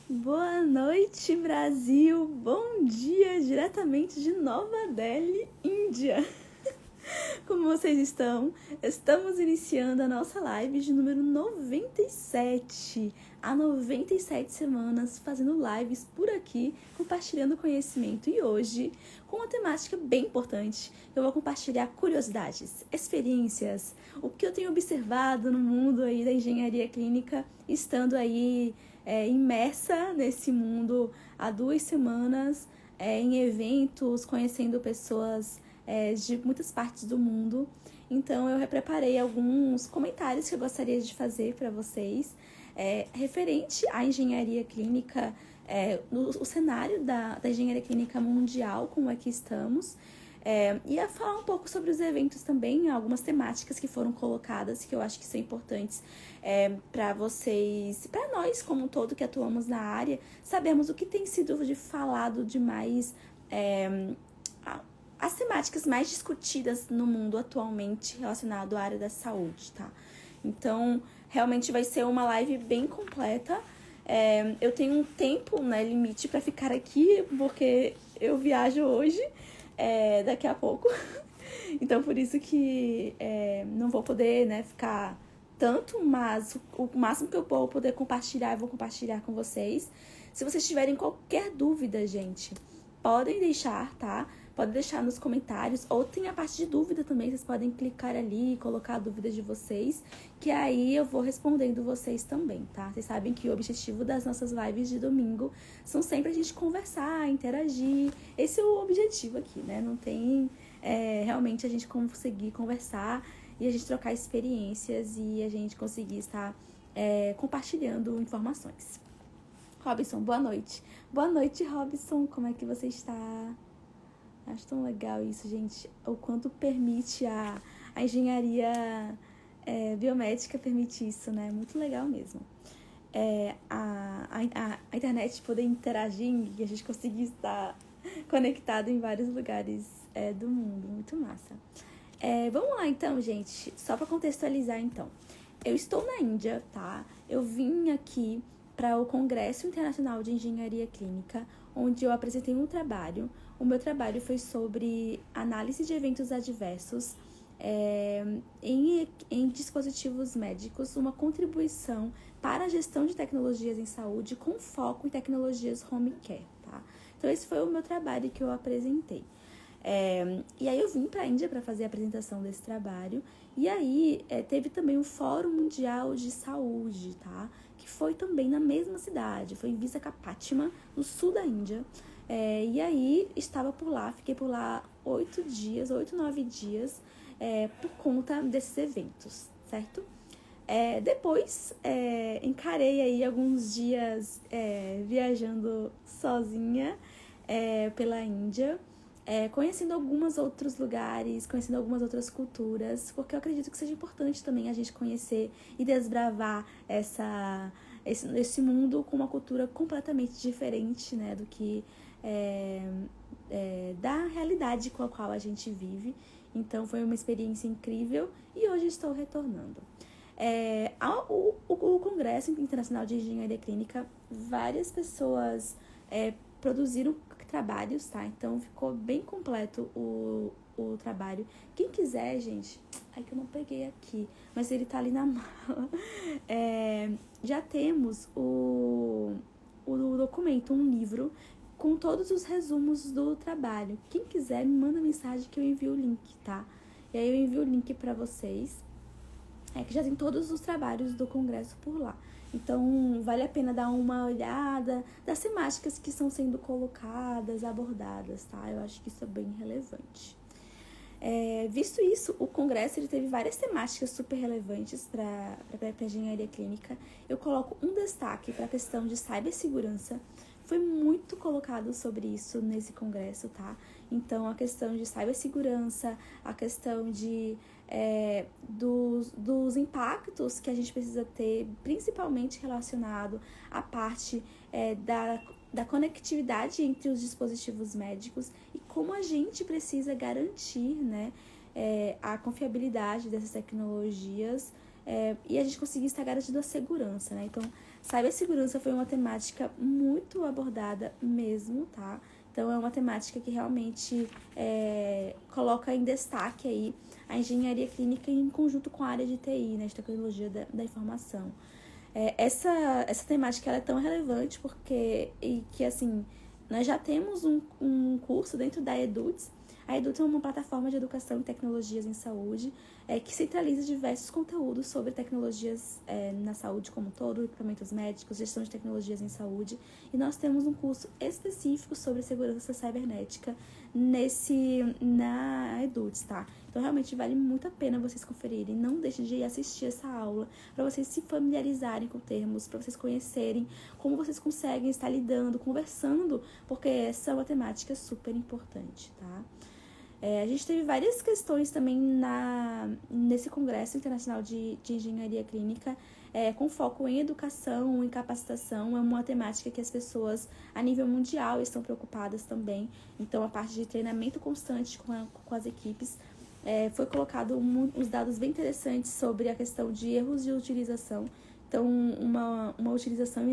Boa noite, Brasil! Bom dia, diretamente de Nova Delhi, Índia! Como vocês estão? Estamos iniciando a nossa live de número 97. Há 97 semanas fazendo lives por aqui, compartilhando conhecimento. E hoje, com uma temática bem importante, eu vou compartilhar curiosidades, experiências, o que eu tenho observado no mundo aí da engenharia clínica, estando aí imersa nesse mundo há 2 semanas, em eventos, conhecendo pessoas de muitas partes do mundo. Então eu preparei alguns comentários que eu gostaria de fazer para vocês, referente à engenharia clínica, o cenário da engenharia clínica mundial, como é que estamos. E a falar um pouco sobre os eventos também, algumas temáticas que foram colocadas, que eu acho que são importantes para vocês, para nós como um todo que atuamos na área, sabemos o que tem sido falado de mais, as temáticas mais discutidas no mundo atualmente relacionado à área da saúde, tá? Então, realmente vai ser uma live bem completa. Eu tenho um tempo, né, limite para ficar aqui, porque eu viajo hoje, daqui a pouco. Então, por isso que não vou poder, né, ficar tanto, mas o máximo que eu vou poder compartilhar, eu vou compartilhar com vocês. Se vocês tiverem qualquer dúvida, gente, podem deixar, tá? Pode deixar nos comentários, ou tem a parte de dúvida também, vocês podem clicar ali e colocar a dúvida de vocês, que aí eu vou respondendo vocês também, tá? Vocês sabem que o objetivo das nossas lives de domingo são sempre a gente conversar, interagir, esse é o objetivo aqui, né? Não tem realmente a gente conseguir conversar e a gente trocar experiências e a gente conseguir estar compartilhando informações. Robson, boa noite. Boa noite, Robson, como é que você está? Acho tão legal isso, gente, o quanto permite a engenharia biomédica permite isso, né? Muito legal mesmo. A internet poder interagir e a gente conseguir estar conectado em vários lugares do mundo, muito massa. Vamos lá então, gente, só para contextualizar então. Eu estou na Índia, tá? Eu vim aqui para o Congresso Internacional de Engenharia Clínica, onde eu apresentei um trabalho. O meu trabalho foi sobre análise de eventos adversos em dispositivos médicos, uma contribuição para a gestão de tecnologias em saúde com foco em tecnologias home care, tá? Então esse foi o meu trabalho que eu apresentei. E aí eu vim para a Índia para fazer a apresentação desse trabalho. E aí teve também o Fórum Mundial de Saúde, tá? Que foi também na mesma cidade, foi em Visakhapatnam, no sul da Índia. E aí estava por lá, fiquei por lá 8, 9 dias, por conta desses eventos, certo? Depois encarei aí alguns dias viajando sozinha pela Índia, conhecendo alguns outros lugares, conhecendo algumas outras culturas, porque eu acredito que seja importante também a gente conhecer e desbravar esse mundo com uma cultura completamente diferente, né, do que da realidade com a qual a gente vive. Então foi uma experiência incrível e hoje estou retornando. O Congresso Internacional de Engenharia Clínica, várias pessoas produziram trabalhos, tá? Então ficou bem completo o trabalho. Quem quiser, gente, que eu não peguei aqui, mas ele tá ali na mala. Já temos o documento, um livro com todos os resumos do trabalho. Quem quiser, me manda mensagem que eu envio o link, tá? E aí eu envio o link para vocês, que já tem todos os trabalhos do congresso por lá. Então, vale a pena dar uma olhada das temáticas que estão sendo colocadas, abordadas, tá? Eu acho que isso é bem relevante. Visto isso, o congresso ele teve várias temáticas super relevantes para a engenharia clínica. Eu coloco um destaque para a questão de cibersegurança. Foi muito colocado sobre isso nesse congresso, tá? Então, a questão de cibersegurança, a questão dos impactos que a gente precisa ter, principalmente relacionado à parte da conectividade entre os dispositivos médicos e como a gente precisa garantir, né, a confiabilidade dessas tecnologias e a gente conseguir estar garantindo a segurança, né? Então, Cibersegurança foi uma temática muito abordada mesmo, tá? Então, é uma temática que realmente coloca em destaque aí a engenharia clínica em conjunto com a área de TI, né, de tecnologia da informação. Essa temática ela é tão relevante assim, nós já temos um curso dentro da Eduts. A Eduts é uma plataforma de educação e tecnologias em saúde que centraliza diversos conteúdos sobre tecnologias na saúde como um todo, equipamentos médicos, gestão de tecnologias em saúde. E nós temos um curso específico sobre segurança cibernética na Eduts, tá? Então, realmente vale muito a pena vocês conferirem. Não deixem de assistir essa aula para vocês se familiarizarem com termos, para vocês conhecerem como vocês conseguem estar lidando, conversando, porque essa é uma temática super importante, tá? A gente teve várias questões também nesse Congresso Internacional de Engenharia Clínica, com foco em educação, em capacitação. É uma temática que as pessoas a nível mundial estão preocupadas também. Então, a parte de treinamento constante com as equipes. Foi colocado uns dados bem interessantes sobre a questão de erros de utilização. Então, uma utilização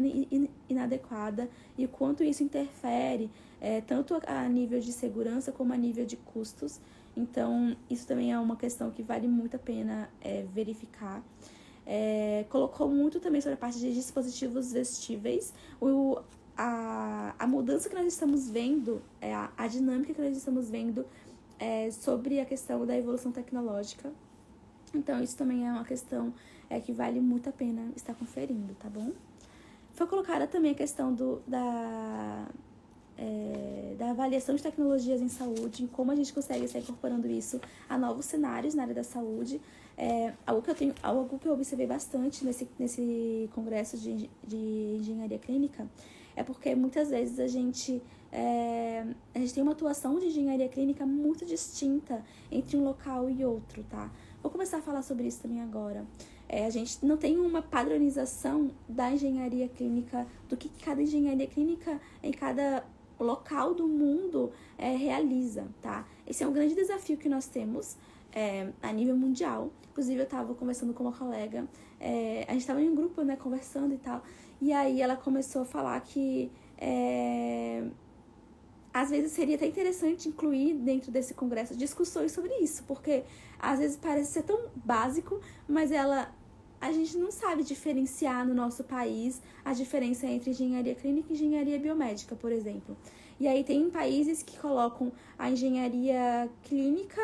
inadequada e o quanto isso interfere tanto a nível de segurança como a nível de custos. Então, isso também é uma questão que vale muito a pena verificar. Colocou muito também sobre a parte de dispositivos vestíveis. A mudança que nós estamos vendo, a dinâmica que nós estamos vendo sobre a questão da evolução tecnológica. Então, isso também é uma questão que vale muito a pena estar conferindo, tá bom? Foi colocada também a questão da avaliação de tecnologias em saúde, em como a gente consegue estar incorporando isso a novos cenários na área da saúde. Algo que eu observei bastante nesse congresso de engenharia clínica porque muitas vezes a gente tem uma atuação de engenharia clínica muito distinta entre um local e outro, tá? Vou começar a falar sobre isso também agora. A gente não tem uma padronização da engenharia clínica, do que cada engenharia clínica em cada local do mundo realiza, tá? Esse é um grande desafio que nós temos a nível mundial. Inclusive, eu estava conversando com uma colega, a gente estava em um grupo, né, conversando e tal, e aí ela começou a falar que às vezes seria até interessante incluir dentro desse congresso discussões sobre isso, porque às vezes parece ser tão básico, mas a gente não sabe diferenciar no nosso país a diferença entre engenharia clínica e engenharia biomédica, por exemplo. E aí tem países que colocam a engenharia clínica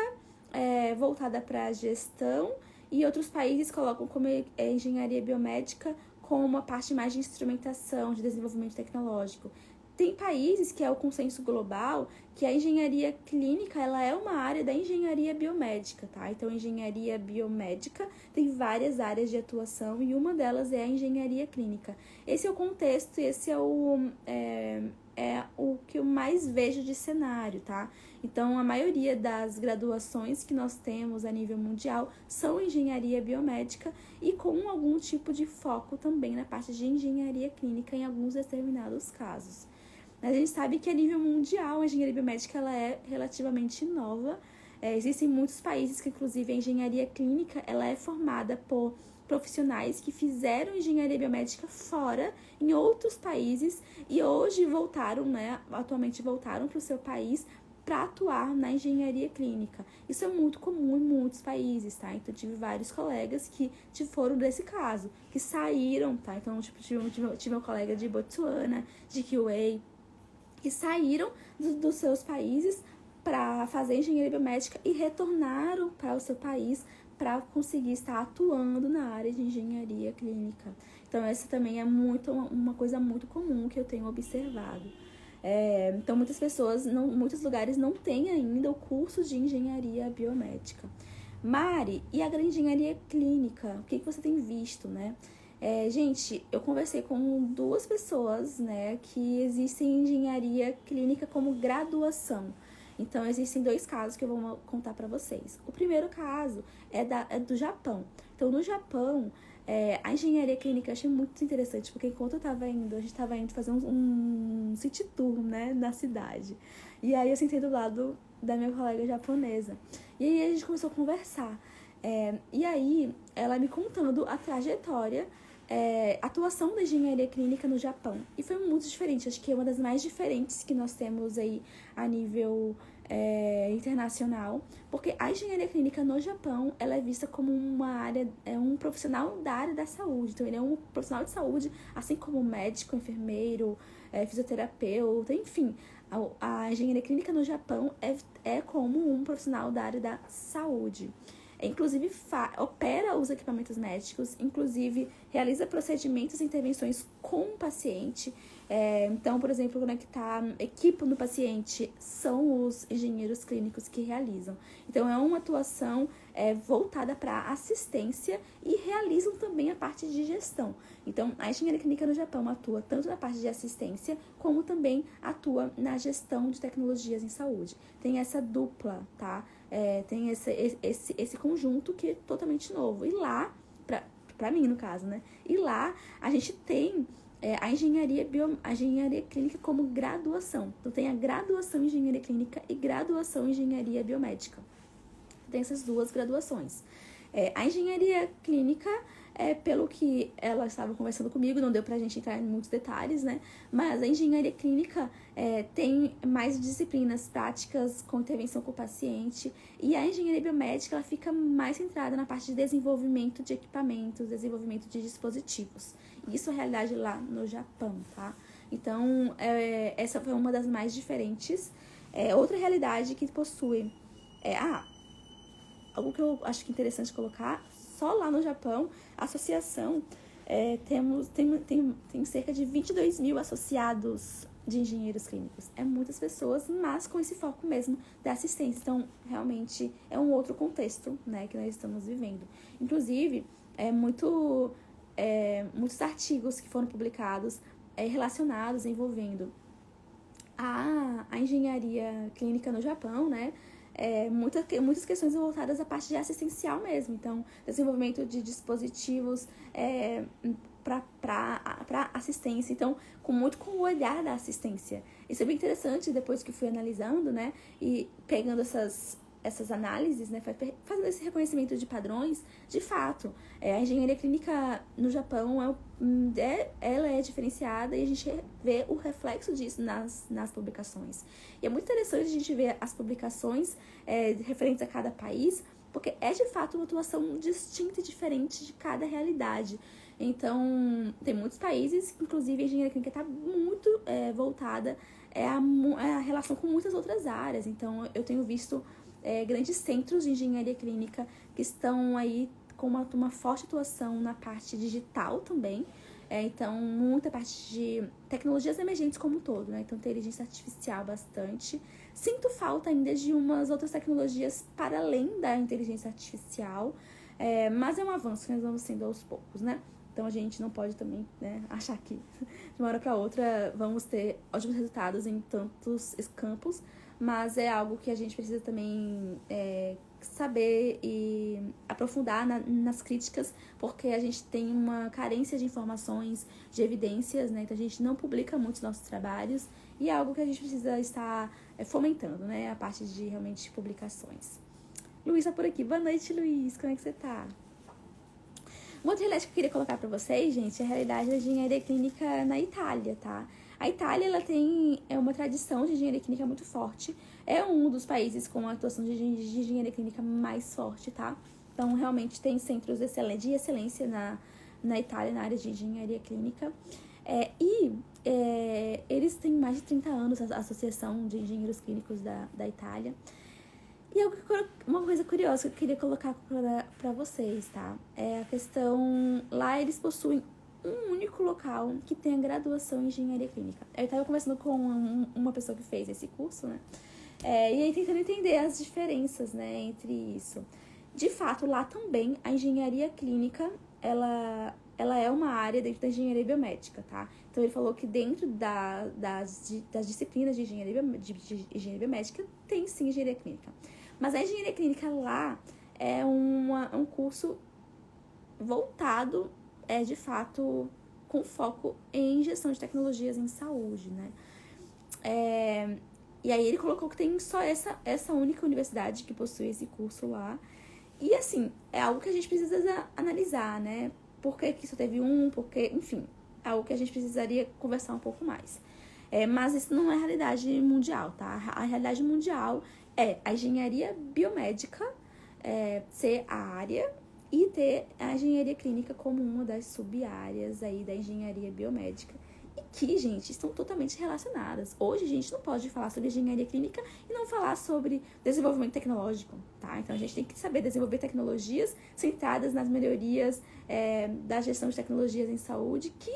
voltada para a gestão e outros países colocam como engenharia biomédica como uma parte mais de instrumentação, de desenvolvimento tecnológico. Tem países que é o consenso global que a engenharia clínica ela é uma área da engenharia biomédica, tá? Então, a engenharia biomédica tem várias áreas de atuação e uma delas é a engenharia clínica. Esse é o contexto, esse é o que eu mais vejo de cenário, tá? Então, a maioria das graduações que nós temos a nível mundial são engenharia biomédica e com algum tipo de foco também na parte de engenharia clínica em alguns determinados casos. A gente sabe que a nível mundial a engenharia biomédica ela é relativamente nova. Existem muitos países que, inclusive, a engenharia clínica ela é formada por profissionais que fizeram engenharia biomédica fora, em outros países, e hoje atualmente voltaram para o seu país para atuar na engenharia clínica. Isso é muito comum em muitos países, tá? Então, tive vários colegas que foram desse caso, que saíram, tá? Então, tive um colega de Botsuana, de Kuwait, que saíram dos seus países para fazer engenharia biomédica e retornaram para o seu país para conseguir estar atuando na área de engenharia clínica. Então, essa também é uma coisa muito comum que eu tenho observado. Então, muitos lugares não têm ainda o curso de engenharia biomédica. Mari, e a engenharia clínica? O que você tem visto, né? Gente, eu conversei com 2 pessoas, né, que existem engenharia clínica como graduação. Então, existem 2 casos que eu vou contar para vocês. O primeiro caso é do Japão. Então, no Japão, a engenharia clínica eu achei muito interessante, porque enquanto a gente estava indo fazer um city tour, né, na cidade. E aí, eu sentei do lado da minha colega japonesa. E aí, a gente começou a conversar. E aí, ela me contando a trajetória atuação da engenharia clínica no Japão. E foi muito diferente, acho que é uma das mais diferentes que nós temos aí a nível internacional, porque a engenharia clínica no Japão, ela é vista como uma área, um profissional da área da saúde. Então, ele é um profissional de saúde, assim como médico, enfermeiro, fisioterapeuta, enfim. A engenharia clínica no Japão é como um profissional da área da saúde. Inclusive, opera os equipamentos médicos, inclusive realiza procedimentos e intervenções com o paciente. Então, por exemplo, conectar equipo no paciente são os engenheiros clínicos que realizam. Então, é uma atuação voltada para assistência e realizam também a parte de gestão. Então, a engenharia clínica no Japão atua tanto na parte de assistência, como também atua na gestão de tecnologias em saúde. Tem essa dupla, tá? Tem esse conjunto que é totalmente novo. E lá, pra mim no caso, né? E lá a gente tem a engenharia clínica como graduação. Então tem a graduação em engenharia clínica e graduação em engenharia biomédica. Tem essas duas graduações. A engenharia clínica, pelo que ela estava conversando comigo, não deu pra gente entrar em muitos detalhes, né? Mas a engenharia clínica tem mais disciplinas práticas com intervenção com o paciente, e a engenharia biomédica ela fica mais centrada na parte de desenvolvimento de equipamentos, desenvolvimento de dispositivos. Isso é a realidade lá no Japão, tá? Então, essa foi uma das mais diferentes. Outra realidade que possui algo que eu acho que é interessante colocar, só lá no Japão, a associação, tem cerca de 22 mil associados de engenheiros clínicos. É muitas pessoas, mas com esse foco mesmo da assistência. Então, realmente, é um outro contexto, né, que nós estamos vivendo. Inclusive, muitos artigos que foram publicados relacionados, envolvendo a engenharia clínica no Japão, né, muitas questões voltadas à parte de assistencial mesmo. Então, desenvolvimento de dispositivos para assistência. Então, com o olhar da assistência. Isso é bem interessante, depois que fui analisando, né? E pegando essas análises, né, fazendo esse reconhecimento de padrões, de fato, a engenharia clínica no Japão ela é diferenciada, e a gente vê o reflexo disso nas publicações. E é muito interessante a gente ver as publicações referentes a cada país, porque é de fato uma atuação distinta e diferente de cada realidade. Então, tem muitos países, inclusive a engenharia clínica está muito voltada a relação com muitas outras áreas. Então, eu tenho visto grandes centros de engenharia clínica que estão aí com uma forte atuação na parte digital também. Então, muita parte de tecnologias emergentes como um todo, né? Então, inteligência artificial bastante. Sinto falta ainda de umas outras tecnologias para além da inteligência artificial, mas é um avanço que nós vamos sendo aos poucos, né? Então, a gente não pode também, né, achar que de uma hora para outra vamos ter ótimos resultados em tantos campos, mas é algo que a gente precisa também saber e aprofundar nas críticas, porque a gente tem uma carência de informações, de evidências, né? Então, a gente não publica muitos nossos trabalhos, e é algo que a gente precisa estar fomentando, né? A parte de, realmente, publicações. Luiz tá por aqui. Boa noite, Luiz. Como é que você tá? Uma outra realidade que eu queria colocar para vocês, gente, é a realidade da engenharia clínica na Itália, tá? A Itália, ela tem uma tradição de engenharia clínica muito forte. É um dos países com a atuação de engenharia clínica mais forte, tá? Então, realmente tem centros de excelência na Itália, na área de engenharia clínica. Eles têm mais de 30 anos, a Associação de Engenheiros Clínicos da Itália. E uma coisa curiosa que eu queria colocar para vocês, tá? É a questão... Lá eles possuem um único local que tem a graduação em engenharia clínica. Eu estava conversando com uma pessoa que fez esse curso, né? E aí tentando entender as diferenças, né, entre isso. De fato, lá também a engenharia clínica, ela é uma área dentro da engenharia biomédica, tá? Então, ele falou que dentro das disciplinas de engenharia biomédica tem sim engenharia clínica. Mas a engenharia clínica lá é um curso voltado, de fato, com foco em gestão de tecnologias em saúde, né? E aí ele colocou que tem só essa única universidade que possui esse curso lá. E assim, é algo que a gente precisa analisar, né? por que só teve porque, enfim, é algo que a gente precisaria conversar um pouco mais. Mas isso não é a realidade mundial, tá? A realidade mundial é a engenharia biomédica ser a área e ter a engenharia clínica como uma das sub-áreas aí da engenharia biomédica. E que, gente, estão totalmente relacionadas. Hoje a gente não pode falar sobre engenharia clínica e não falar sobre desenvolvimento tecnológico, tá? Então a gente tem que saber desenvolver tecnologias centradas nas melhorias da gestão de tecnologias em saúde que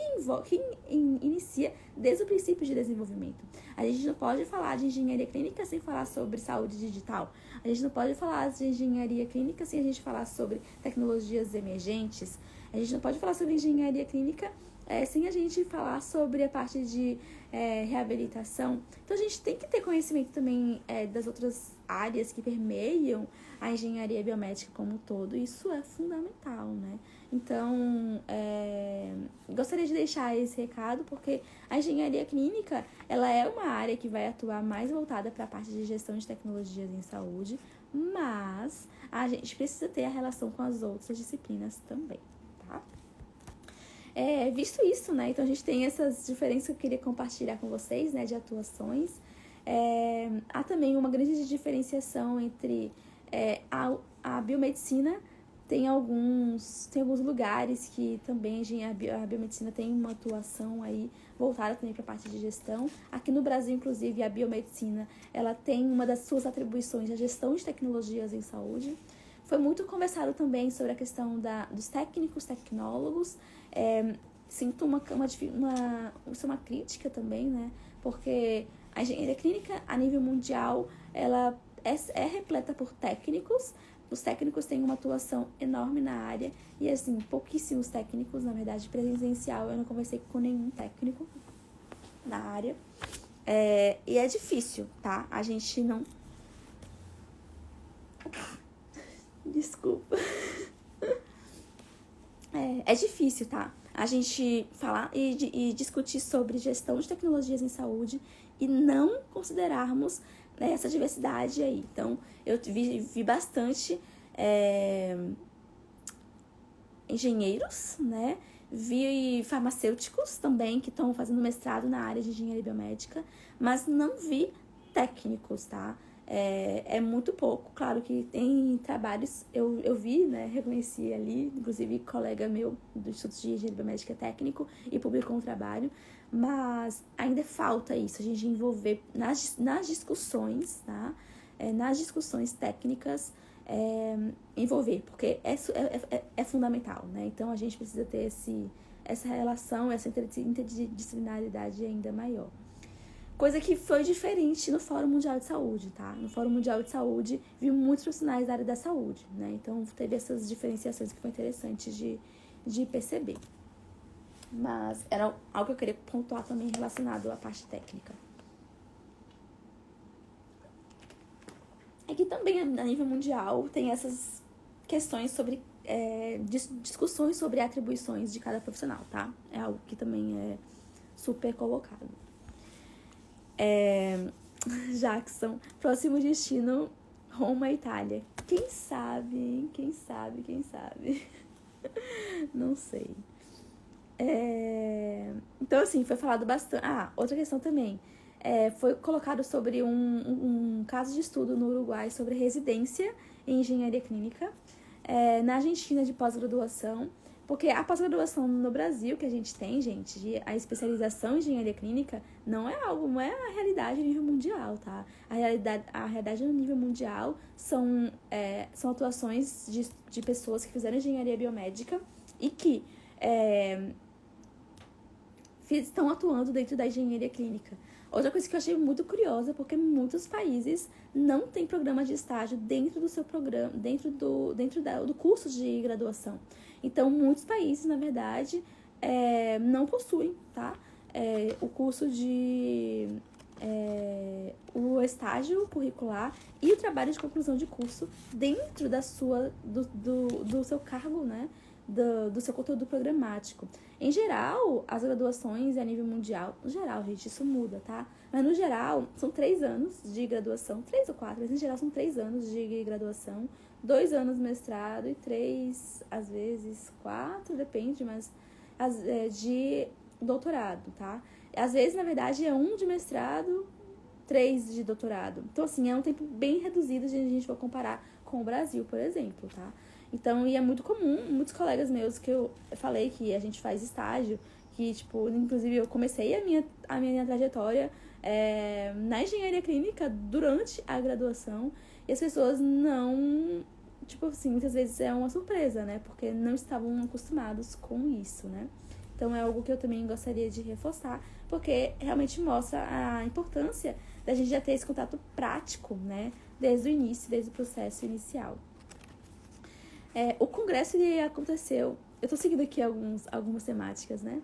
inicia desde o princípio de desenvolvimento. A gente não pode falar de engenharia clínica sem falar sobre saúde digital. A gente não pode falar de engenharia clínica sem a gente falar sobre tecnologias emergentes. A gente não pode falar sobre engenharia clínica sem a gente falar sobre a parte de reabilitação. Então, a gente tem que ter conhecimento também das outras áreas que permeiam a engenharia biomédica como um todo. Isso é fundamental, né? Então, gostaria de deixar esse recado, porque a engenharia clínica, ela é uma área que vai atuar mais voltada para a parte de gestão de tecnologias em saúde, mas a gente precisa ter a relação com as outras disciplinas também, tá? Visto isso, né? Então a gente tem essas diferenças que eu queria compartilhar com vocês, né? De atuações. Há também uma grande diferenciação entre a biomedicina. Tem alguns lugares que também a biomedicina tem uma atuação aí voltada também para a parte de gestão. Aqui no Brasil, inclusive, a biomedicina, ela tem uma das suas atribuições a gestão de tecnologias em saúde. Foi muito conversado também sobre a questão dos tecnólogos. Sinto isso é uma crítica também, né? Porque a engenharia clínica, a nível mundial, ela é repleta por técnicos. Os técnicos têm uma atuação enorme na área e, assim, pouquíssimos técnicos, na verdade, presencial. Eu não conversei com nenhum técnico na área. E é difícil, tá? A gente não... Desculpa. É difícil, tá? A gente falar e discutir sobre gestão de tecnologias em saúde e não considerarmos essa diversidade aí. Então, eu vi bastante engenheiros, né? Vi farmacêuticos também que estão fazendo mestrado na área de engenharia biomédica, mas não vi técnicos, tá? É muito pouco. Claro que tem trabalhos, eu vi, né, reconheci ali, inclusive colega meu do Instituto de Engenharia Biomédica técnico e publicou um trabalho, mas ainda falta isso, a gente envolver nas discussões, tá? Nas discussões técnicas, envolver, porque é fundamental, né? Então a gente precisa ter essa relação, essa interdisciplinaridade ainda maior. Coisa que foi diferente no Fórum Mundial de Saúde, tá? No Fórum Mundial de Saúde, vi muitos profissionais da área da saúde, né? Então, teve essas diferenciações que foi interessante de perceber. Mas era algo que eu queria pontuar também relacionado à parte técnica. É que também, a nível mundial, tem essas questões sobre... discussões sobre atribuições de cada profissional, tá? É algo que também é super colocado. Jackson, próximo destino, Roma, Itália. Quem sabe, hein? Quem sabe? Não sei. Então, assim, foi falado bastante. Outra questão também. Foi colocado sobre um caso de estudo no Uruguai sobre residência em engenharia clínica, na Argentina de pós-graduação. Porque a pós-graduação no Brasil que a gente tem, gente, a especialização em engenharia clínica não é a realidade a nível mundial, tá? A realidade no nível mundial são atuações de pessoas que fizeram engenharia biomédica e que estão atuando dentro da engenharia clínica. Outra coisa que eu achei muito curiosa, porque muitos países não têm programa de estágio dentro do seu programa, dentro do curso de graduação. Então, muitos países, na verdade, não possuem, tá? O curso o estágio curricular e o trabalho de conclusão de curso dentro do seu cargo, né? Do seu conteúdo programático. Em geral, as graduações a nível mundial, no geral, gente, isso muda, tá? Mas no geral, são 3 anos de graduação, 3 ou 4, mas em geral são 3 anos de graduação 2 anos de mestrado e 3, às vezes 4, depende, mas de doutorado, tá? Às vezes, na verdade, é 1 de mestrado, 3 de doutorado. Então, assim, é um tempo bem reduzido se a gente for comparar com o Brasil, por exemplo, tá? Então, e é muito comum, muitos colegas meus que eu falei que a gente faz estágio, que, tipo, inclusive eu comecei a minha trajetória na engenharia clínica durante a graduação, e as pessoas não, tipo assim, muitas vezes é uma surpresa, né? Porque não estavam acostumados com isso, né? Então é algo que eu também gostaria de reforçar, porque realmente mostra a importância da gente já ter esse contato prático, né? Desde o início, desde o processo inicial. O congresso ele aconteceu. Eu tô seguindo aqui algumas temáticas, né?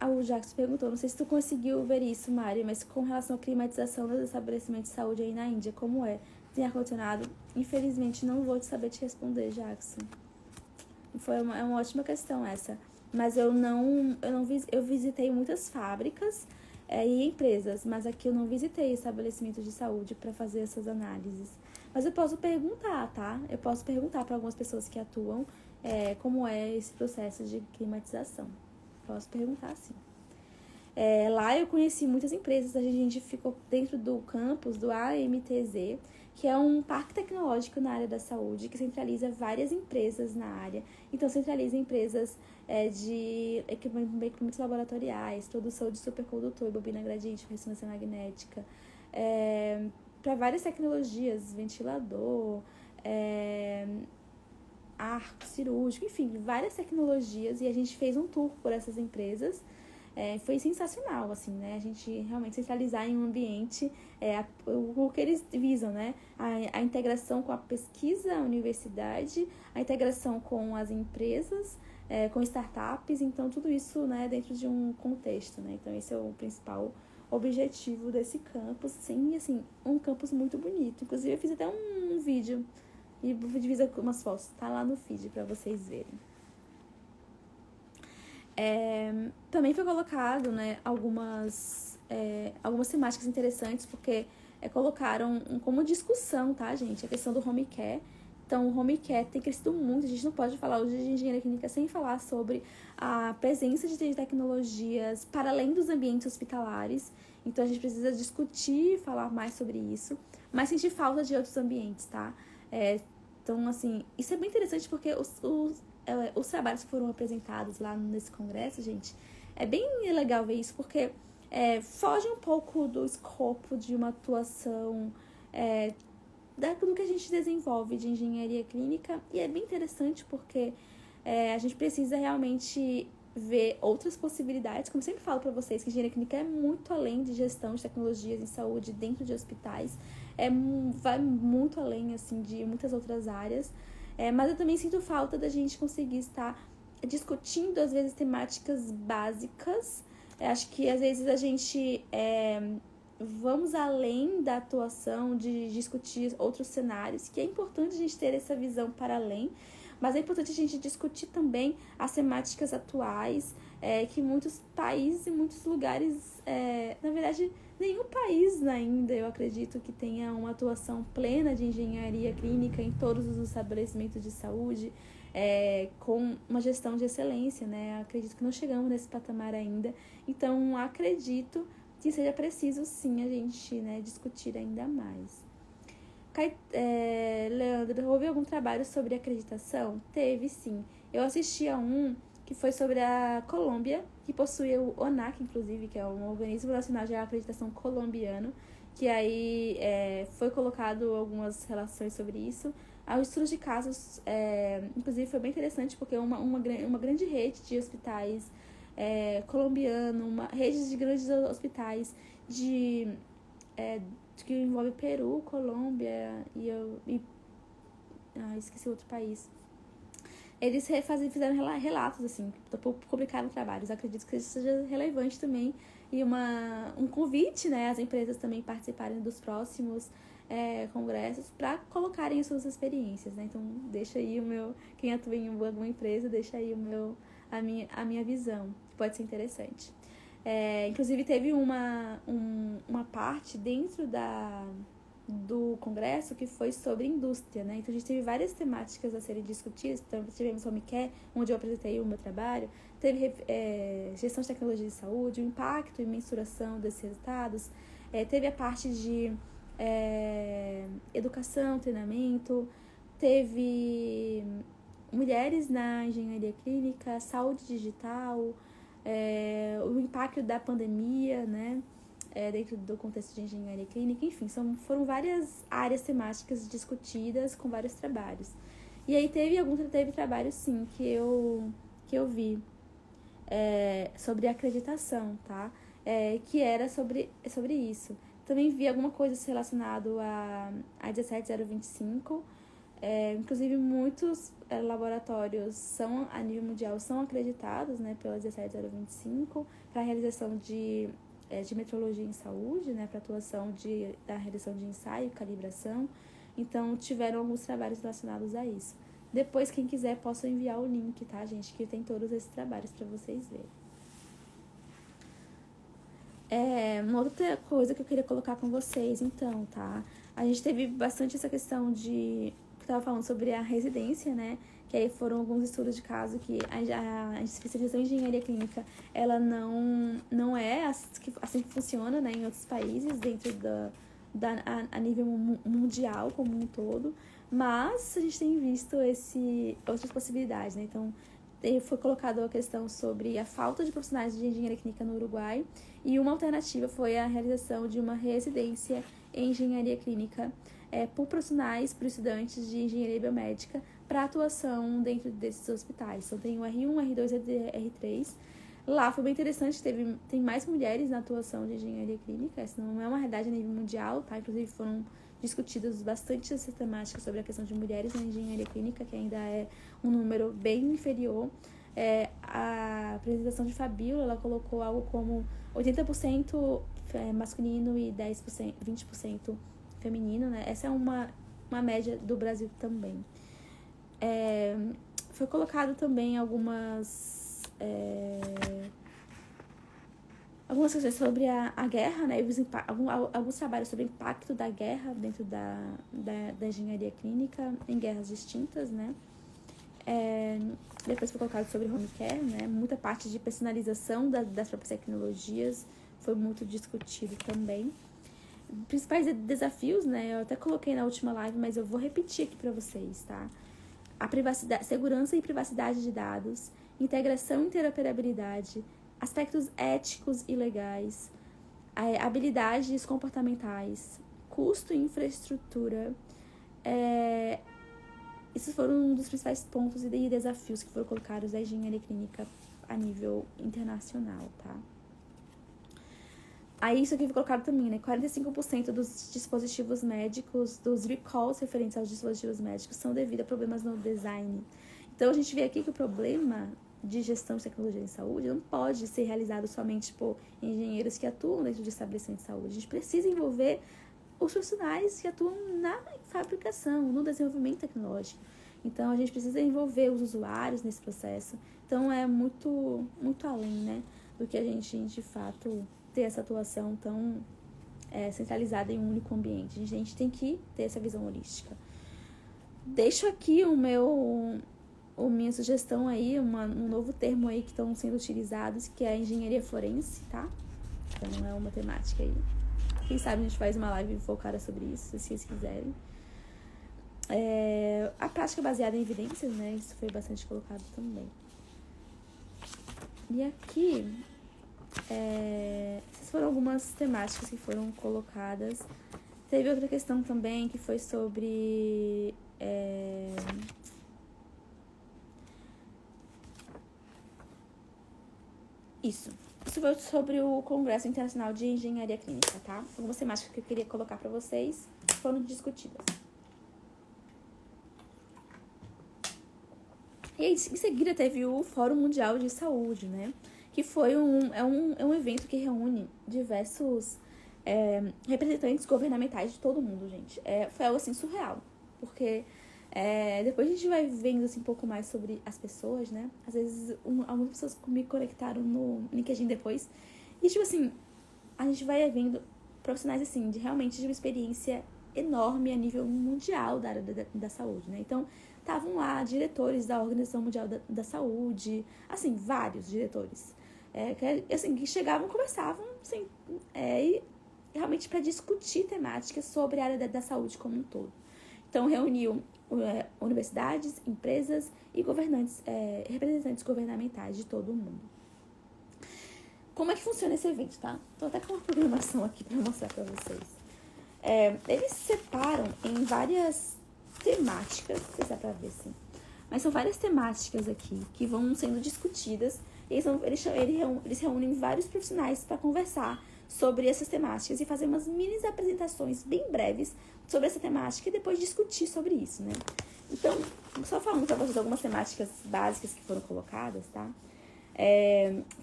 O Jackson perguntou, não sei se tu conseguiu ver isso, Mari, mas com relação à climatização dos estabelecimentos de saúde aí na Índia, como é? Tem ar-condicionado? Infelizmente, não vou saber te responder, Jackson. É uma ótima questão essa. Mas eu visitei muitas fábricas e empresas, mas aqui eu não visitei estabelecimentos de saúde para fazer essas análises. Mas eu posso perguntar, tá? Eu posso perguntar para algumas pessoas que atuam como é esse processo de climatização. Posso perguntar, sim. Lá eu conheci muitas empresas, a gente ficou dentro do campus do AMTZ, que é um parque tecnológico na área da saúde, que centraliza várias empresas na área. Então, centraliza empresas de equipamentos laboratoriais, produção de supercondutor, bobina gradiente, ressonância magnética, para várias tecnologias, ventilador, arco cirúrgico, enfim, várias tecnologias, e a gente fez um tour por essas empresas. Foi sensacional, assim, né? A gente realmente centralizar em um ambiente o que eles visam, né? A integração com a pesquisa, a universidade, a integração com as empresas, com startups, então tudo isso, né, dentro de um contexto, né? Então esse é o principal objetivo desse campus, sim, assim, um campus muito bonito. Inclusive eu fiz até um vídeo e divisa umas fotos, tá lá no feed pra vocês verem. Também foi colocado, né, algumas temáticas interessantes, porque colocaram como discussão, tá, gente, a questão do home care. Então, o home care tem crescido muito, a gente não pode falar hoje de engenharia clínica sem falar sobre a presença de tecnologias para além dos ambientes hospitalares. Então, a gente precisa discutir, falar mais sobre isso, mas sentir falta de outros ambientes, tá? Então, assim, isso é bem interessante porque os trabalhos que foram apresentados lá nesse congresso, gente, é bem legal ver isso, porque foge um pouco do escopo de uma atuação do que a gente desenvolve de engenharia clínica, e é bem interessante porque a gente precisa realmente ver outras possibilidades. Como eu sempre falo para vocês, que engenharia clínica é muito além de gestão de tecnologias em saúde dentro de hospitais, vai muito além, assim, de muitas outras áreas. Mas eu também sinto falta da gente conseguir estar discutindo, às vezes, temáticas básicas. Acho que, às vezes, a gente vamos além da atuação, de discutir outros cenários, que é importante a gente ter essa visão para além, mas é importante a gente discutir também as temáticas atuais, que muitos países e muitos lugares, na verdade, nenhum país ainda, eu acredito, que tenha uma atuação plena de engenharia clínica em todos os estabelecimentos de saúde, com uma gestão de excelência, né? Acredito que não chegamos nesse patamar ainda, então acredito que seja preciso, sim, a gente, né, discutir ainda mais. Leandro, houve algum trabalho sobre acreditação? Teve, sim. Eu assisti a um que foi sobre a Colômbia, que possui o ONAC, inclusive, que é um organismo nacional de acreditação colombiano, que aí foi colocado algumas relações sobre isso. Ao estudo de casos, inclusive, foi bem interessante, porque uma grande rede de hospitais colombiano, uma rede de grandes hospitais que envolve Peru, Colômbia esqueci outro país. Eles fizeram relatos, assim, publicaram trabalhos. Acredito que isso seja relevante também, e um convite, né, às empresas também participarem dos próximos congressos para colocarem as suas experiências, né? Então, deixa aí quem atua em alguma empresa, deixa aí a minha visão, pode ser interessante. Inclusive, teve uma parte dentro do congresso que foi sobre indústria, né? Então, a gente teve várias temáticas a serem discutidas. Então, tivemos Home Care, onde eu apresentei o meu trabalho. Teve gestão de tecnologia de saúde, o impacto e mensuração desses resultados. Teve a parte de educação, treinamento. Teve mulheres na engenharia clínica, saúde digital, o impacto da pandemia, né? Dentro do contexto de engenharia clínica, enfim, foram várias áreas temáticas discutidas com vários trabalhos. E aí teve trabalho, sim, que eu vi sobre acreditação, tá? Que era sobre isso. Também vi alguma coisa relacionada a 17025. Inclusive, muitos laboratórios a nível mundial são acreditados, né, pela 17025 para a realização de metrologia em saúde, né, para atuação da realização de ensaio, calibração. Então, tiveram alguns trabalhos relacionados a isso. Depois, quem quiser, posso enviar o link, tá, gente? Que tem todos esses trabalhos para vocês verem. Uma outra coisa que eu queria colocar com vocês, então, tá? A gente teve bastante essa questão que estava falando sobre a residência, né? Que aí foram alguns estudos de caso que a especialização em engenharia clínica, ela não é assim que funciona, né? Em outros países, dentro a nível mundial como um todo. Mas a gente tem visto outras possibilidades, né? Então, foi colocada a questão sobre a falta de profissionais de engenharia clínica no Uruguai, e uma alternativa foi a realização de uma residência em engenharia clínica por profissionais, por estudantes de engenharia biomédica, para atuação dentro desses hospitais. Então, tem o R1, R2 e R3. Lá foi bem interessante, tem mais mulheres na atuação de engenharia clínica. Essa não é uma realidade a nível mundial, tá? Inclusive, foram discutidas bastante essa temática sobre a questão de mulheres na engenharia clínica, que ainda é um número bem inferior. A apresentação de Fabíola, ela colocou algo como 80% masculino e 20% feminino, né? Essa é uma média do Brasil também. Foi colocado também algumas questões sobre a guerra, né? Alguns trabalhos sobre o impacto da guerra dentro da engenharia clínica em guerras distintas, né? Depois foi colocado sobre home care, né? Muita parte de personalização das próprias tecnologias foi muito discutido também. Principais desafios, né? Eu até coloquei na última live, mas eu vou repetir aqui para vocês, tá? Segurança e privacidade de dados, integração e interoperabilidade, aspectos éticos e legais, habilidades comportamentais, custo e infraestrutura. Esses foram um dos principais pontos e desafios que foram colocados da engenharia clínica a nível internacional, tá? Aí isso aqui foi colocado também, né? 45% dos dispositivos médicos, dos recalls referentes aos dispositivos médicos, são devido a problemas no design. Então, a gente vê aqui que o problema de gestão de tecnologia em saúde não pode ser realizado somente por engenheiros que atuam dentro de estabelecimentos de saúde. A gente precisa envolver os profissionais que atuam na fabricação, no desenvolvimento tecnológico. Então, a gente precisa envolver os usuários nesse processo. Então, é muito, muito além, né, do que a gente, de fato, ter essa atuação tão centralizada em um único ambiente. A gente tem que ter essa visão holística. Deixo aqui minha sugestão aí, um novo termo aí que estão sendo utilizados, que é a engenharia forense, tá? Então, é uma temática aí. Quem sabe a gente faz uma live focada sobre isso, se vocês quiserem. A prática baseada em evidências, né? Isso foi bastante colocado também. E aqui, essas foram algumas temáticas que foram colocadas. Teve outra questão também que foi sobre Isso foi sobre o Congresso Internacional de Engenharia Clínica, tá? Algumas temáticas que eu queria colocar para vocês foram discutidas. E aí, em seguida, teve o Fórum Mundial de Saúde, né? Que foi um evento que reúne diversos representantes governamentais de todo mundo, gente. Foi algo, assim, surreal. Porque depois a gente vai vendo, assim, um pouco mais sobre as pessoas, né? Às vezes, algumas pessoas me conectaram no LinkedIn depois. E, tipo assim, a gente vai vendo profissionais, assim, realmente de uma experiência enorme a nível mundial da área da saúde, né? Então, estavam lá diretores da Organização Mundial da Saúde, assim, vários diretores. Que chegavam, conversavam, assim, e realmente para discutir temáticas sobre a área da saúde como um todo. Então, reuniu universidades, empresas e governantes, representantes governamentais de todo o mundo. Como é que funciona esse evento, tá? Tô até com uma programação aqui para mostrar para vocês. Eles separam em várias temáticas, não sei se dá pra ver assim, mas são várias temáticas aqui que vão sendo discutidas. E eles reúnem vários profissionais para conversar sobre essas temáticas e fazer umas mini apresentações bem breves sobre essa temática e depois discutir sobre isso, né? Então, só falando para vocês algumas temáticas básicas que foram colocadas, tá?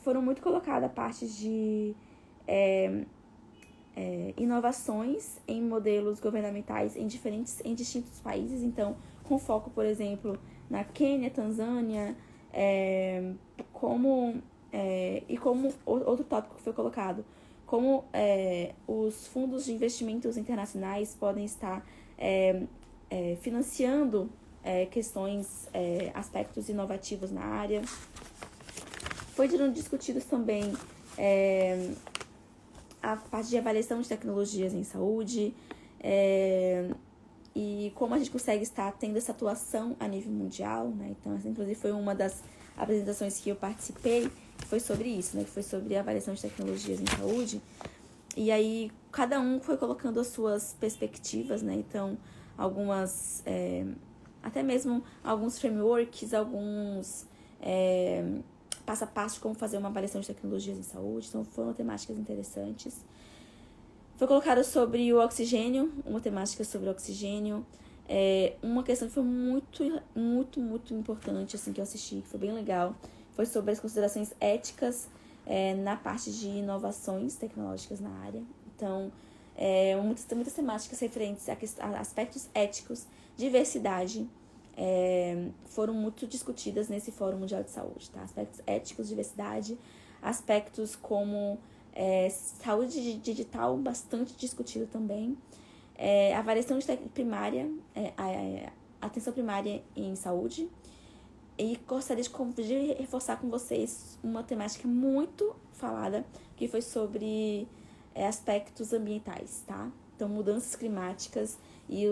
Foram muito colocadas partes de inovações em modelos governamentais em distintos países. Então, com foco, por exemplo, na Quênia, Tanzânia, como outro tópico que foi colocado, como os fundos de investimentos internacionais podem estar financiando questões, aspectos inovativos na área. Foi discutidos também a parte de avaliação de tecnologias em saúde, e como a gente consegue estar tendo essa atuação a nível mundial, né? Então, essa, inclusive, foi uma das apresentações que eu participei, que foi sobre isso, né? Que foi sobre a avaliação de tecnologias em saúde. E aí, cada um foi colocando as suas perspectivas, né? Então, algumas, até mesmo alguns frameworks, alguns passo a passo de como fazer uma avaliação de tecnologias em saúde. Então, foram temáticas interessantes. Foi colocado sobre o oxigênio, uma temática sobre o oxigênio. Uma questão que foi muito, muito, muito importante, assim, que eu assisti, que foi bem legal, foi sobre as considerações éticas na parte de inovações tecnológicas na área. Então, muitas temáticas referentes a aspectos éticos, diversidade, foram muito discutidas nesse Fórum Mundial de Saúde, tá? Aspectos éticos, diversidade, aspectos como saúde digital, bastante discutido também. Avaliação de primária, atenção primária em saúde. E gostaria de reforçar com vocês uma temática muito falada, que foi sobre aspectos ambientais, tá? Então, mudanças climáticas e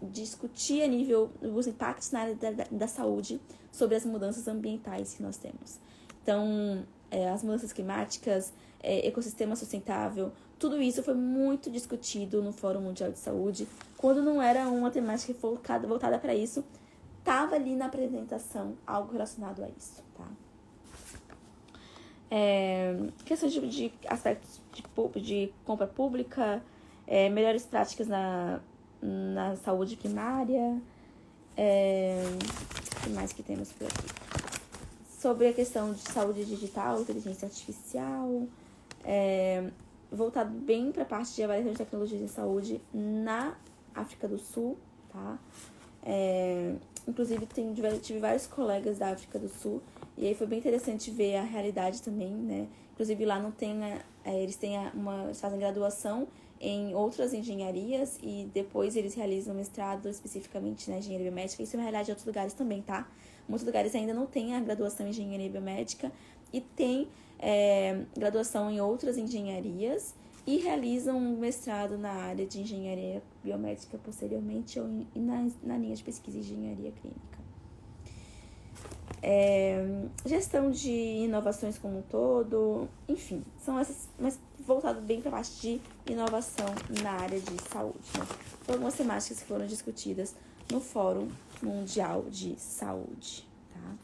discutir a nível os impactos na área da saúde sobre as mudanças ambientais que nós temos. Então, as mudanças climáticas, ecossistema sustentável, tudo isso foi muito discutido no Fórum Mundial de Saúde. Quando não era uma temática voltada para isso, estava ali na apresentação algo relacionado a isso, tá? Questões de aspectos de compra pública, melhores práticas na saúde primária, o que mais que temos por aqui? Sobre a questão de saúde digital, inteligência artificial, voltado bem para a parte de avaliação de tecnologias em saúde na África do Sul, tá? Inclusive, tive vários colegas da África do Sul, e aí foi bem interessante ver a realidade também, né? Inclusive, lá não tem, eles fazem graduação em outras engenharias e depois eles realizam mestrado especificamente na engenharia biomédica. Isso é uma realidade de outros lugares também, tá? Muitos lugares ainda não têm a graduação em engenharia biomédica e tem graduação em outras engenharias e realizam um mestrado na área de engenharia biomédica posteriormente ou na linha de pesquisa em engenharia clínica. Gestão de inovações como um todo, enfim, são essas, mas voltado bem para a parte de inovação na área de saúde, né? Foram algumas temáticas que foram discutidas no Fórum Mundial de Saúde, tá?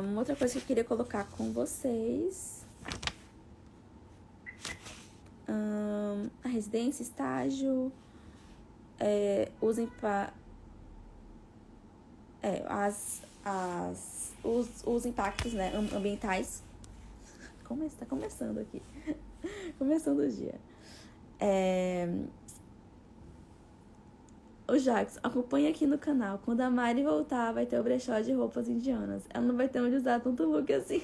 Uma outra coisa que eu queria colocar com vocês, a residência, estágio, os impactos, né, ambientais. Tá começando aqui. Começando o dia. O Jackson, acompanha aqui no canal. Quando a Mari voltar, vai ter o brechó de roupas indianas. Ela não vai ter onde usar tanto look assim.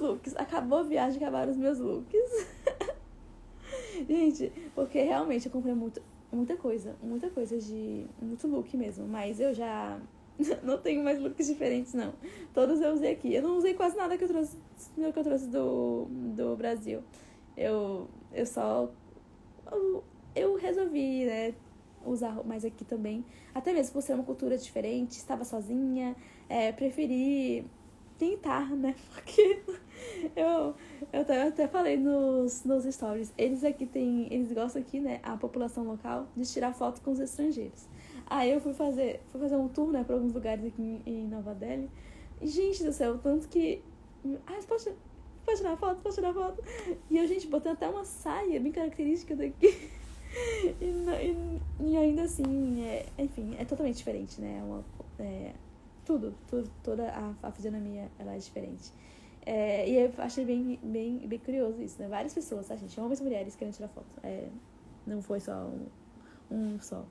looks. Acabou a viagem, acabaram os meus looks. Gente, porque realmente eu comprei muita coisa de muito look mesmo, mas eu já não tenho mais looks diferentes, não. Todos eu usei aqui. Eu não usei quase nada que eu trouxe do Brasil. Eu só eu resolvi, né, usar mais aqui também, até mesmo por ser uma cultura diferente, estava sozinha, preferi tentar, né, porque eu até falei nos stories, eles gostam aqui, né, a população local, de tirar foto com os estrangeiros. Aí eu fui fazer um tour, né, pra alguns lugares aqui em Nova Delhi, e, gente do céu, tanto que... você pode tirar foto, pode tirar foto. E eu, gente, botei até uma saia bem característica daqui. E ainda assim, enfim, é totalmente diferente, né? Toda a fisionomia, ela é diferente. E eu achei bem curioso isso, né? Várias pessoas, tá, gente? Homens e mulheres querendo tirar foto. Não foi só um só.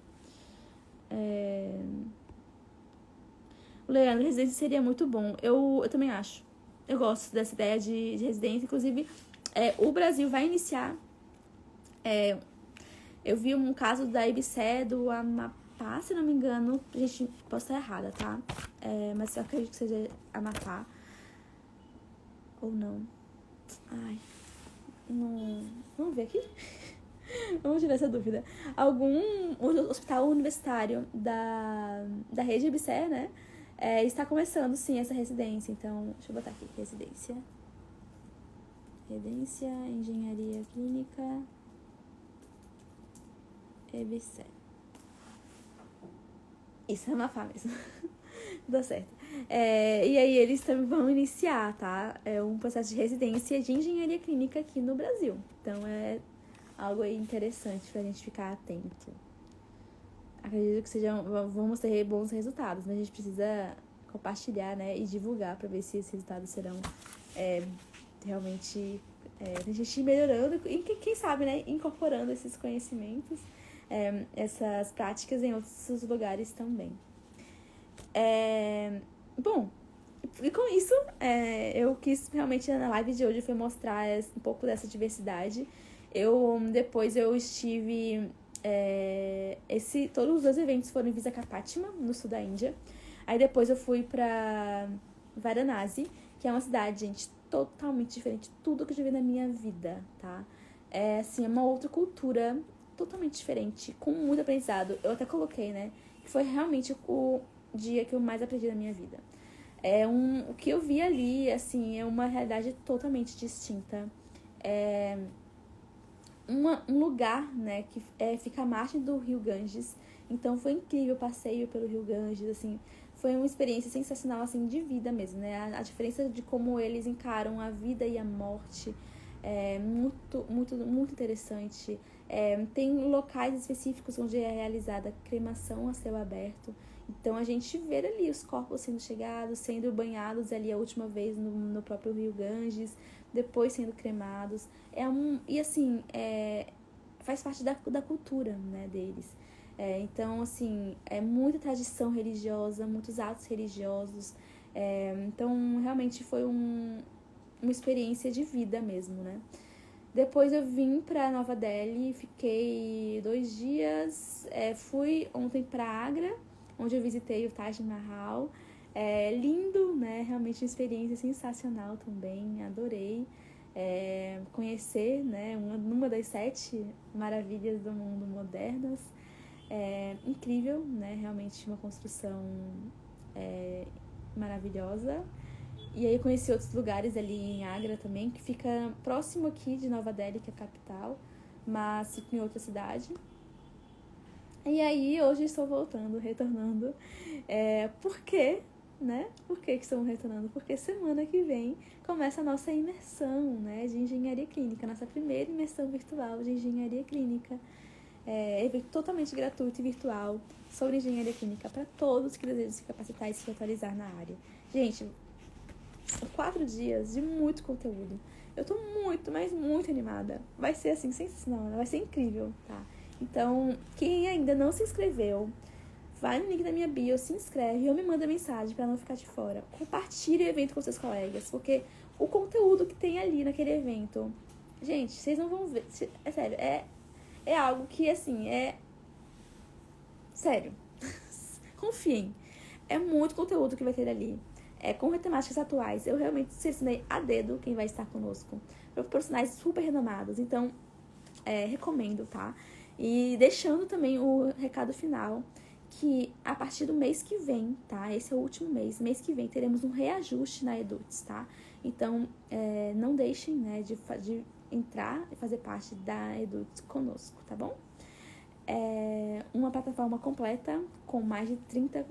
O Leandro, residência seria muito bom. Eu também acho. Eu gosto dessa ideia de residência. Inclusive, o Brasil vai iniciar... eu vi um caso da IBSE do Amapá, se não me engano. Gente, posso estar errada, tá? Mas eu acredito que seja Amapá. Ou não. Ai. Não. Vamos ver aqui? Vamos tirar essa dúvida. Algum hospital universitário da rede IBSE, né? Está começando, sim, essa residência. Então, deixa eu botar aqui. Residência, engenharia clínica, IBSE. Isso é Amapá mesmo. Dá certo. E aí eles também vão iniciar, tá? Um processo de residência de engenharia clínica aqui no Brasil. Então, algo aí interessante pra gente ficar atento. Acredito que vamos ter bons resultados, mas a gente precisa compartilhar, né, e divulgar para ver se esses resultados serão realmente a gente ir melhorando e quem sabe, né, incorporando esses conhecimentos, essas práticas em outros lugares também. Bom, e com isso eu quis realmente na live de hoje foi mostrar um pouco dessa diversidade. Depois eu estive todos os dois eventos foram em Visakhapatnam, no sul da Índia. Aí depois eu fui pra Varanasi, que é uma cidade, gente, totalmente diferente de tudo que eu já vi na minha vida, tá? Assim, é uma outra cultura totalmente diferente, com muito aprendizado. Eu até coloquei, né, que foi realmente o dia que eu mais aprendi na minha vida. O que eu vi ali, assim, é uma realidade totalmente distinta. Um lugar, né, que fica à margem do Rio Ganges. Então foi incrível o passeio pelo Rio Ganges, assim, foi uma experiência sensacional, assim, de vida mesmo, né? A diferença de como eles encaram a vida e a morte é muito, muito, muito interessante. Tem locais específicos onde é realizada cremação a céu aberto. Então a gente vê ali os corpos sendo chegados, sendo banhados ali a última vez no próprio Rio Ganges, depois sendo cremados. E assim, faz parte da cultura, né, deles. Então, assim, muita tradição religiosa, muitos atos religiosos. Então, realmente foi uma experiência de vida mesmo, né? Depois eu vim pra Nova Delhi, fiquei 2 dias. Fui ontem pra Agra, onde eu visitei o Taj Mahal. Lindo, né? Realmente uma experiência sensacional também, adorei. Conhecer, né, uma das 7 maravilhas do mundo modernas. Incrível, né? Realmente uma construção maravilhosa. E aí eu conheci outros lugares ali em Agra também, que fica próximo aqui de Nova Delhi, que é a capital, mas fica em outra cidade. E aí hoje estou retornando. Por quê? Né? Por que estamos retornando? Porque semana que vem começa a nossa imersão, né, de engenharia clínica, nossa primeira imersão virtual de engenharia clínica. Evento totalmente gratuito e virtual sobre engenharia clínica para todos que desejam se capacitar e se atualizar na área. Gente, são 4 dias de muito conteúdo. Eu tô muito, mas muito animada. Vai ser assim, sensacional, vai ser incrível, tá? Então, quem ainda não se inscreveu, vai no link da minha bio, se inscreve ou me manda mensagem pra não ficar de fora. Compartilhe o evento com seus colegas, porque o conteúdo que tem ali naquele evento, gente, vocês não vão ver. É sério, é algo que, assim, sério. Confiem. É muito conteúdo que vai ter ali. Com temáticas atuais. Eu realmente selecionei a dedo quem vai estar conosco. Profissionais super renomados. Então, recomendo, tá? E deixando também o recado final, que a partir do mês que vem, tá? Esse é o último mês. Mês que vem teremos um reajuste na Eduz, tá? Então, não deixem, né, de entrar e fazer parte da Eduz conosco, tá bom? Uma plataforma completa com mais de 30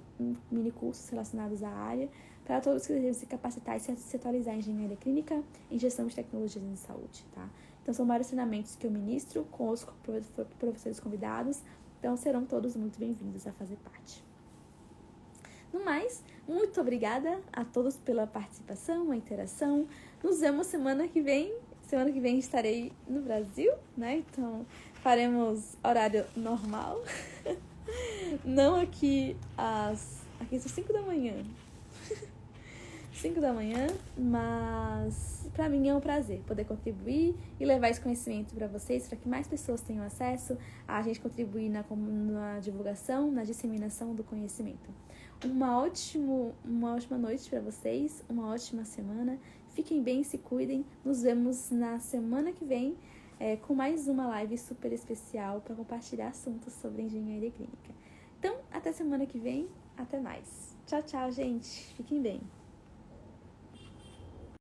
mini cursos relacionados à área para todos que desejam se capacitar e se atualizar em engenharia clínica e gestão de tecnologias em saúde, tá? Então, são vários treinamentos que eu ministro com os professores convidados, então serão todos muito bem-vindos a fazer parte. No mais, muito obrigada a todos pela participação, a interação. Nos vemos semana que vem. Semana que vem estarei no Brasil, né? Então, faremos horário normal. Não aqui são 5 da manhã. 5 da manhã, mas pra mim é um prazer poder contribuir e levar esse conhecimento para vocês, para que mais pessoas tenham acesso, a gente contribuir na divulgação, na disseminação do conhecimento. Uma ótima noite para vocês, uma ótima semana. Fiquem bem, se cuidem. Nos vemos na semana que vem com mais uma live super especial para compartilhar assuntos sobre engenharia clínica. Então, até semana que vem. Até mais. Tchau, tchau, gente. Fiquem bem.